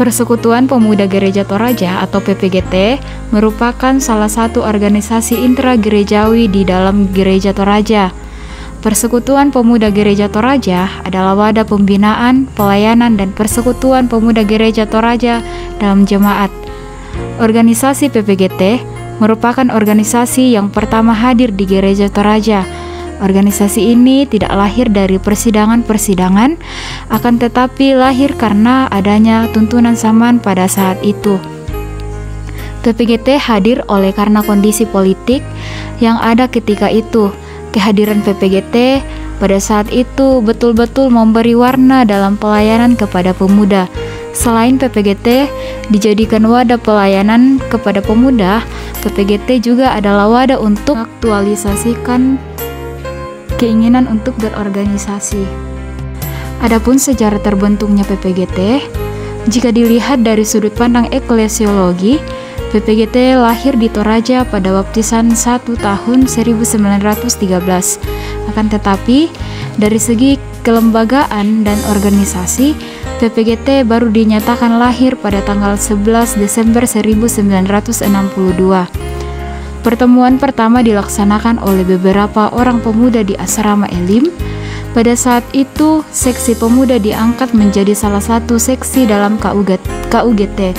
Persekutuan Pemuda Gereja Toraja atau PPGT merupakan salah satu organisasi intra-gerejawi di dalam Gereja Toraja. Persekutuan Pemuda Gereja Toraja adalah wadah pembinaan, pelayanan, dan persekutuan pemuda Gereja Toraja dalam jemaat. Organisasi PPGT merupakan organisasi yang pertama hadir di Gereja Toraja. Organisasi ini tidak lahir dari persidangan-persidangan, akan tetapi lahir karena adanya tuntunan zaman pada saat itu. PPGT hadir oleh karena kondisi politik yang ada ketika itu. Kehadiran PPGT pada saat itu betul-betul memberi warna dalam pelayanan kepada pemuda. Selain PPGT dijadikan wadah pelayanan kepada pemuda, PPGT juga adalah wadah untuk aktualisasikan keinginan untuk berorganisasi. Adapun sejarah terbentuknya PPGT, jika dilihat dari sudut pandang eklesiologi, PPGT lahir di Toraja pada baptisan 1 tahun 1913. Akan tetapi, dari segi kelembagaan dan organisasi, PPGT baru dinyatakan lahir pada tanggal 11 Desember 1962. Pertemuan pertama dilaksanakan oleh beberapa orang pemuda di asrama Elim. Pada saat itu, seksi pemuda diangkat menjadi salah satu seksi dalam KUGT.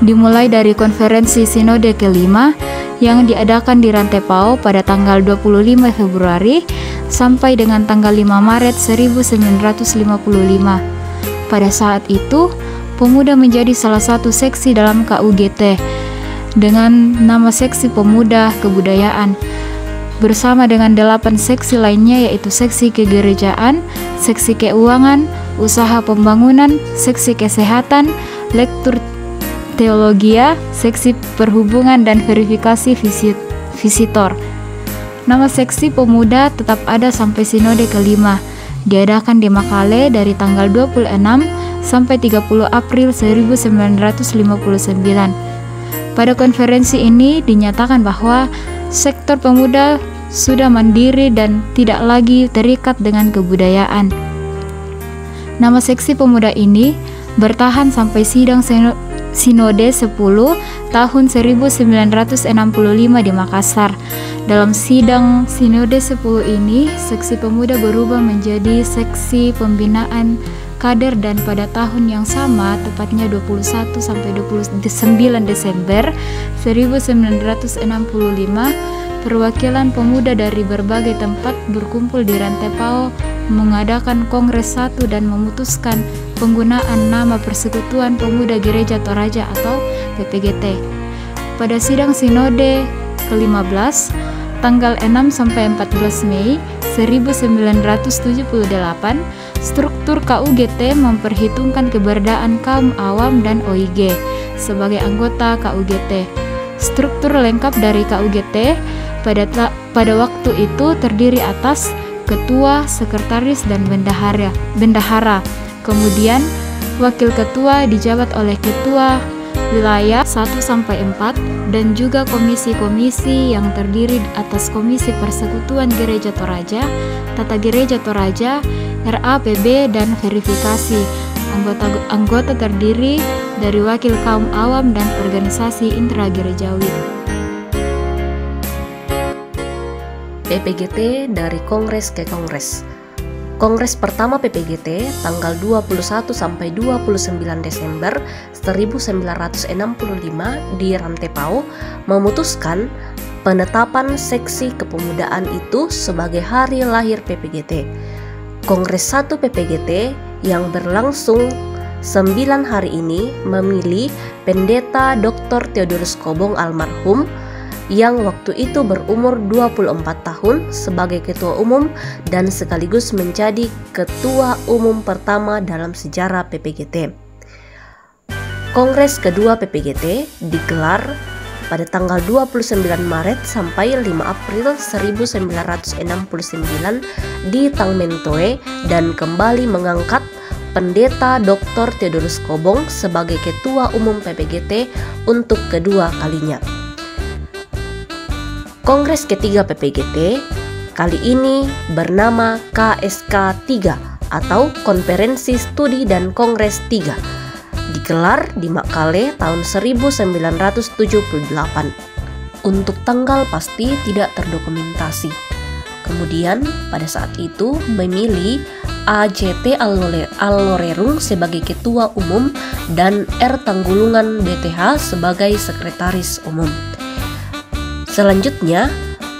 Dimulai dari konferensi sinode kelima yang diadakan di Rantepao pada tanggal 25 Februari sampai dengan tanggal 5 Maret 1955. Pada saat itu, pemuda menjadi salah satu seksi dalam KUGT dengan nama Seksi Pemuda Kebudayaan bersama dengan 8 seksi lainnya, yaitu Seksi Kegerejaan, Seksi Keuangan, Usaha Pembangunan, Seksi Kesehatan, Lektur Teologia, Seksi Perhubungan, dan Verifikasi Visitor. Nama Seksi Pemuda tetap ada sampai sinode kelima, diadakan di Makale dari tanggal 26 sampai 30 April 1959. Pada konferensi ini dinyatakan bahwa sektor pemuda sudah mandiri dan tidak lagi terikat dengan kebudayaan. Nama Seksi Pemuda ini bertahan sampai sidang Sinode 10 tahun 1965 di Makassar. Dalam sidang Sinode 10 ini, Seksi Pemuda berubah menjadi Seksi Pembinaan Kader, dan pada tahun yang sama, tepatnya 21 sampai 29 Desember 1965, perwakilan pemuda dari berbagai tempat berkumpul di Rantepao mengadakan Kongres 1 dan memutuskan penggunaan nama Persekutuan Pemuda Gereja Toraja atau PPGT. Pada sidang Sinode ke-15 tanggal 6 sampai 14 Mei 1978, struktur KUGT memperhitungkan keberadaan kaum awam dan OIG sebagai anggota KUGT. Struktur lengkap dari KUGT pada waktu itu terdiri atas ketua, sekretaris, dan bendahara. Kemudian wakil ketua dijabat oleh ketua wilayah 1-4 dan juga komisi-komisi yang terdiri atas Komisi Persekutuan Gereja Toraja, Tata Gereja Toraja, RAPB, dan verifikasi. Anggota terdiri dari wakil kaum awam dan organisasi intragerejawi. PPGT dari Kongres ke Kongres. Kongres pertama PPGT tanggal 21 sampai 29 Desember 1965 di Rantepao memutuskan penetapan seksi kepemudaan itu sebagai hari lahir PPGT. Kongres 1 PPGT yang berlangsung 9 hari ini memilih Pendeta Dr. Theodorus Kobong almarhum yang waktu itu berumur 24 tahun sebagai ketua umum dan sekaligus menjadi ketua umum pertama dalam sejarah PPGT. Kongres kedua PPGT digelar pada tanggal 29 Maret sampai 5 April 1969 di Tangmentoe dan kembali mengangkat Pendeta Dr. Theodorus Kobong sebagai ketua umum PPGT untuk kedua kalinya. Kongres ketiga PPGT kali ini bernama KSK 3 atau Konferensi Studi dan Kongres 3. digelar di Makkale tahun 1978. Untuk tanggal pasti tidak terdokumentasi. Kemudian pada saat itu memilih AJT Allorerung sebagai Ketua Umum dan R. Tanggulungan BTH sebagai Sekretaris Umum. Selanjutnya,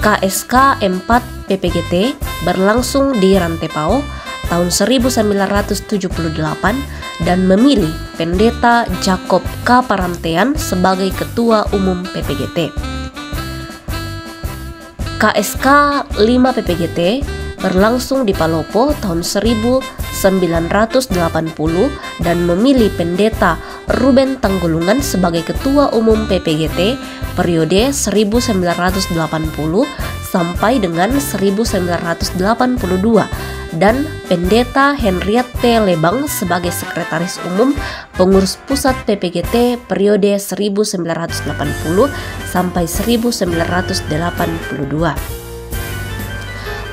KSK 4 PPGT berlangsung di Rantepao tahun 1978 dan memilih Pendeta Jacob K. Parantean sebagai Ketua Umum PPGT. KSK 5 PPGT berlangsung di Palopo tahun 1980 dan memilih Pendeta Ruben Tanggulungan sebagai Ketua Umum PPGT periode 1980 sampai dengan 1982 dan Pendeta Henriette Lebang sebagai Sekretaris Umum Pengurus Pusat PPGT periode 1980 sampai 1982.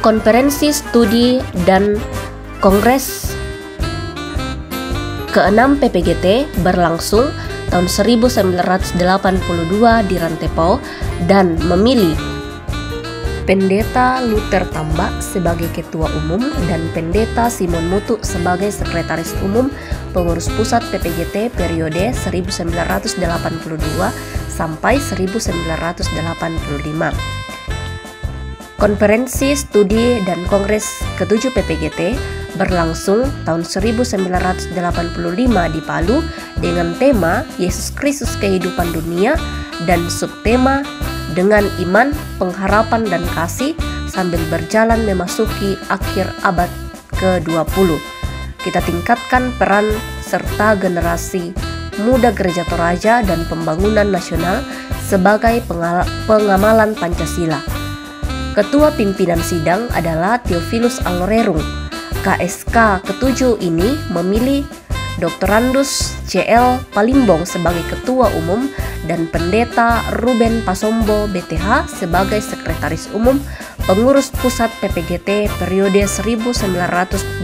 Konferensi Studi dan Kongres ke-6 PPGT berlangsung tahun 1982 di Rantepao dan memilih Pendeta Luther Tambak sebagai Ketua Umum dan Pendeta Simon Mutu sebagai Sekretaris Umum Pengurus Pusat PPGT periode 1982 sampai 1985. Konferensi Studi dan Kongres ke-7 PPGT berlangsung tahun 1985 di Palu dengan tema Yesus Kristus Kehidupan Dunia dan subtema dengan iman, pengharapan, dan kasih sambil berjalan memasuki akhir abad ke-20. Kita tingkatkan peran serta generasi muda Gereja Toraja dan pembangunan nasional sebagai pengamalan Pancasila. Ketua pimpinan sidang adalah Theophilus Allorerung. KSK ke-7 ini memilih Dr. Randus CL Palimbong sebagai Ketua Umum dan Pendeta Ruben Pasombo BTH sebagai Sekretaris Umum Pengurus Pusat PPGT periode 1985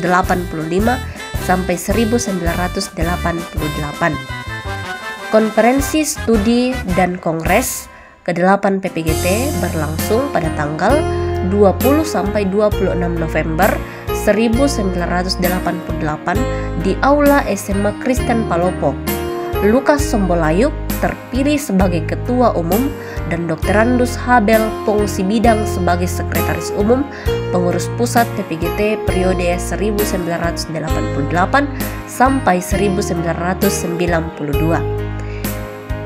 sampai 1988. Konferensi Studi dan Kongres ke-8 PPGT berlangsung pada tanggal 20 sampai 26 November 1988 di Aula SMA Kristen Palopo. Lukas Sombolayuk terpilih sebagai Ketua Umum dan Dr. Randus Habel Pongsi Bidang sebagai Sekretaris Umum Pengurus Pusat PPGT periode 1988 sampai 1992.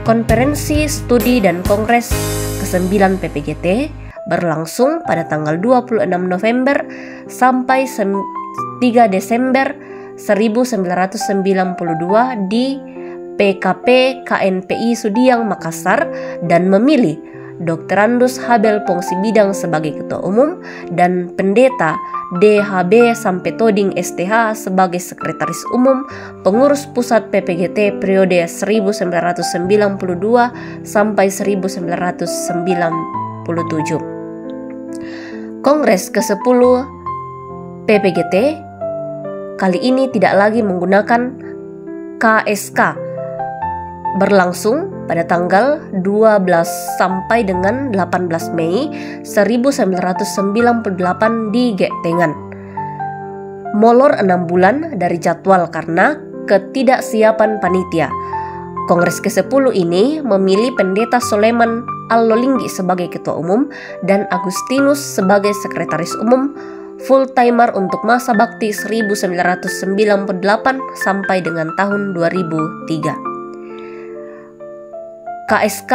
Konferensi Studi dan Kongres ke-9 PPGT berlangsung pada tanggal 26 November sampai 3 Desember 1992 di PKP KNPI Sudiang Makassar dan memilih Dr. Randus Habel Pongsi Bidang sebagai Ketua Umum dan Pendeta DHB Sampetoding STH sebagai Sekretaris Umum Pengurus Pusat PPGT periode 1992 sampai 1997. Kongres ke-10 PPGT kali ini tidak lagi menggunakan KSK, berlangsung pada tanggal 12 sampai dengan 18 Mei 1998 di Gektengan. Molor 6 bulan dari jadwal karena ketidaksiapan panitia. Kongres ke-10 ini memilih Pendeta Soleman Allolinggi sebagai Ketua Umum dan Agustinus sebagai Sekretaris Umum full-timer untuk masa bakti 1998 sampai dengan tahun 2003. KSK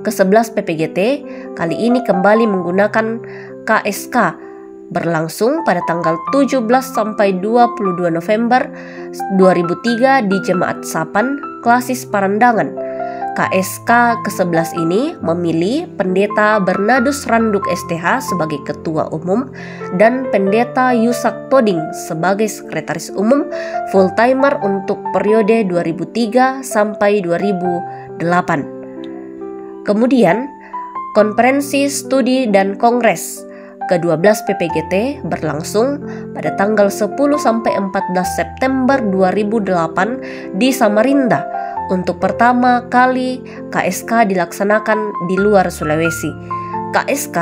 ke-11 PPGT kali ini kembali menggunakan KSK berlangsung pada tanggal 17 sampai 22 November 2003 di Jemaat Sapan, Klasis Parandangan. KSK ke-11 ini memilih Pendeta Bernardus Randuk STH sebagai Ketua Umum dan Pendeta Yusak Toding sebagai Sekretaris Umum full-timer untuk periode 2003 sampai 2008. Kemudian, Konferensi Studi dan Kongres ke-12 PPGT berlangsung pada tanggal 10 sampai 14 September 2008 di Samarinda, Untuk pertama kali KSK dilaksanakan di luar Sulawesi. KSK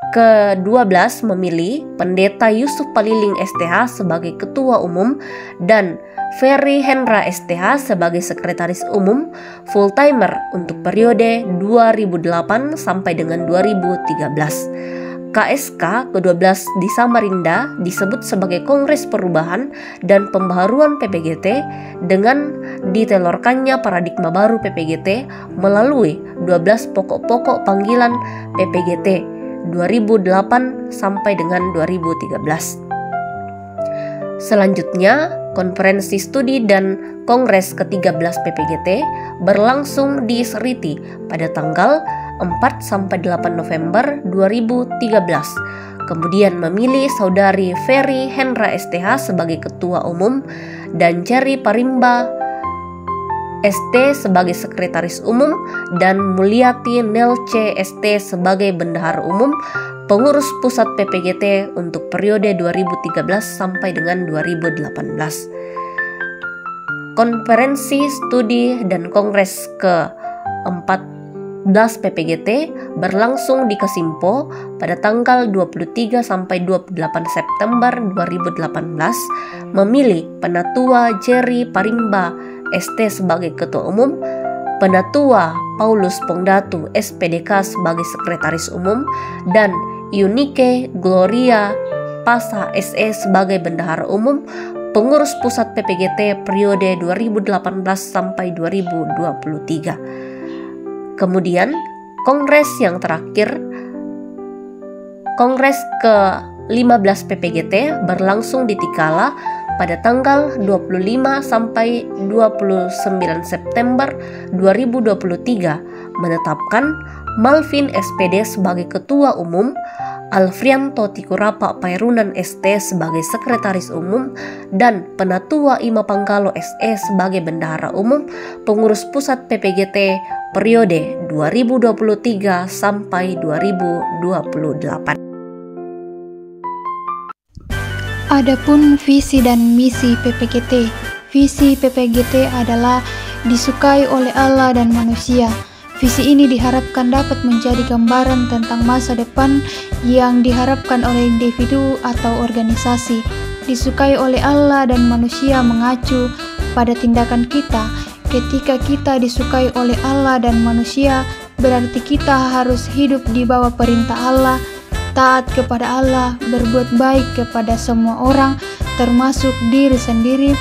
ke-12 memilih Pendeta Yusuf Paliling STH sebagai Ketua Umum dan Ferry Hendra STH sebagai Sekretaris Umum full-timer untuk periode 2008 sampai dengan 2013. KSK ke-12 di Samarinda disebut sebagai Kongres Perubahan dan Pembaharuan PPGT dengan ditelorkannya paradigma baru PPGT melalui 12 pokok-pokok panggilan PPGT 2008 sampai dengan 2013. Selanjutnya, Konferensi Studi dan Kongres ke-13 PPGT berlangsung di Seriti pada tanggal 4-8 November 2013. Kemudian memilih Saudari Ferry Hendra STH sebagai Ketua Umum dan Cherry Parimba ST sebagai Sekretaris Umum dan Mulyati Nelce ST sebagai Bendahara Umum Pengurus Pusat PPGT untuk periode 2013 sampai dengan 2018. Konferensi Studi dan Kongres ke-14 PPGT berlangsung di Kasimpo pada tanggal 23 sampai 28 September 2018, memilih Penatua Cherry Parimba ST sebagai Ketua Umum, Penatua Paulus Pongdatu SPDK sebagai Sekretaris Umum, dan Yunike Gloria Pasa SE sebagai Bendahara Umum Pengurus Pusat PPGT periode 2018 sampai 2023. Kemudian kongres yang terakhir, Kongres ke-15 PPGT berlangsung di Tikala pada tanggal 25 sampai 29 September 2023, menetapkan Malvin SPD sebagai Ketua Umum, Alfrianto Tikurapa Pairunan ST sebagai Sekretaris Umum, dan Penatua Ima Panggalo SE sebagai Bendahara Umum Pengurus Pusat PPGT periode 2023 sampai 2028. Adapun visi dan misi PPGT. Visi PPGT adalah disukai oleh Allah dan manusia. Visi ini diharapkan dapat menjadi gambaran tentang masa depan yang diharapkan oleh individu atau organisasi. Disukai oleh Allah dan manusia mengacu pada tindakan kita. Ketika kita disukai oleh Allah dan manusia, berarti kita harus hidup di bawah perintah Allah, taat kepada Allah, berbuat baik kepada semua orang, termasuk diri sendiri,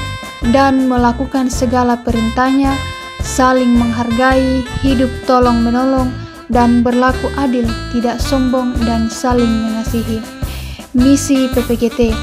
dan melakukan segala perintahnya, saling menghargai, hidup tolong-menolong, dan berlaku adil, tidak sombong, dan saling mengasihi. Misi PPGT.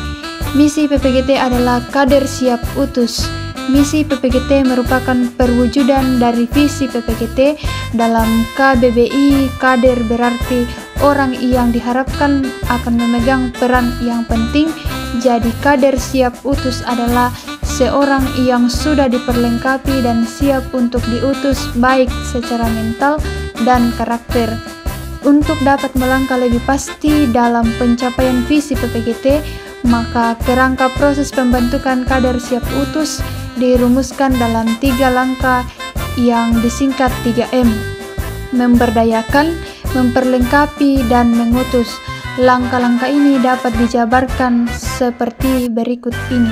Misi PPGT adalah kader siap utus. Misi PPGT merupakan perwujudan dari visi PPGT. Dalam KBBI, kader berarti orang yang diharapkan akan memegang peran yang penting. Jadi kader siap utus adalah seorang yang sudah diperlengkapi dan siap untuk diutus baik secara mental dan karakter. Untuk dapat melangkah lebih pasti dalam pencapaian visi PPGT, maka kerangka proses pembentukan kader siap utus dirumuskan dalam 3 langkah yang disingkat 3M: memberdayakan, memperlengkapi, dan mengutus. Langkah-langkah ini dapat dijabarkan seperti berikut ini.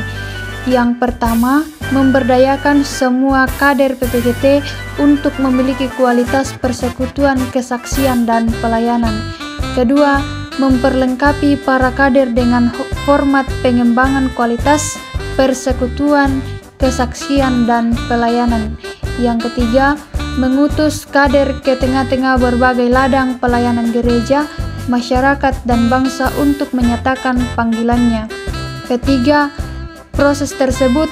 Yang pertama, memberdayakan semua kader PPGT untuk memiliki kualitas persekutuan, kesaksian, dan pelayanan. Kedua, memperlengkapi para kader dengan format pengembangan kualitas persekutuan, kesaksian, dan pelayanan. Yang ketiga, mengutus kader ke tengah-tengah berbagai ladang pelayanan gereja, masyarakat, dan bangsa untuk menyatakan panggilannya. Ketiga, proses tersebut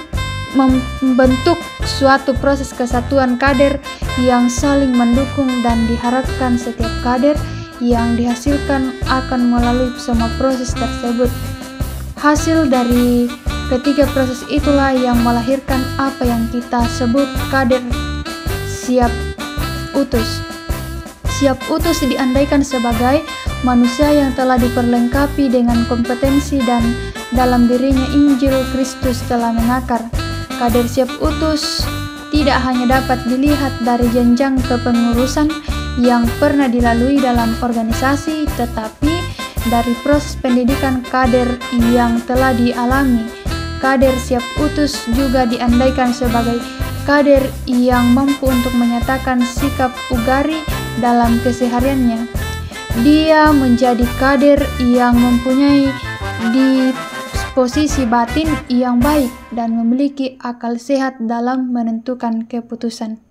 membentuk suatu proses kesatuan kader yang saling mendukung dan diharapkan setiap kader yang dihasilkan akan melalui semua proses tersebut. Hasil dari ketiga proses itulah yang melahirkan apa yang kita sebut kader siap utus. Siap utus diandaikan sebagai manusia yang telah diperlengkapi dengan kompetensi dan dalam dirinya Injil Kristus telah mengakar. Kader siap utus tidak hanya dapat dilihat dari jenjang kepengurusan yang pernah dilalui dalam organisasi, tetapi dari proses pendidikan kader yang telah dialami. Kader siap utus juga diandaikan sebagai kader yang mampu untuk menyatakan sikap ugari dalam kesehariannya. Dia menjadi kader yang mempunyai disposisi batin yang baik dan memiliki akal sehat dalam menentukan keputusan.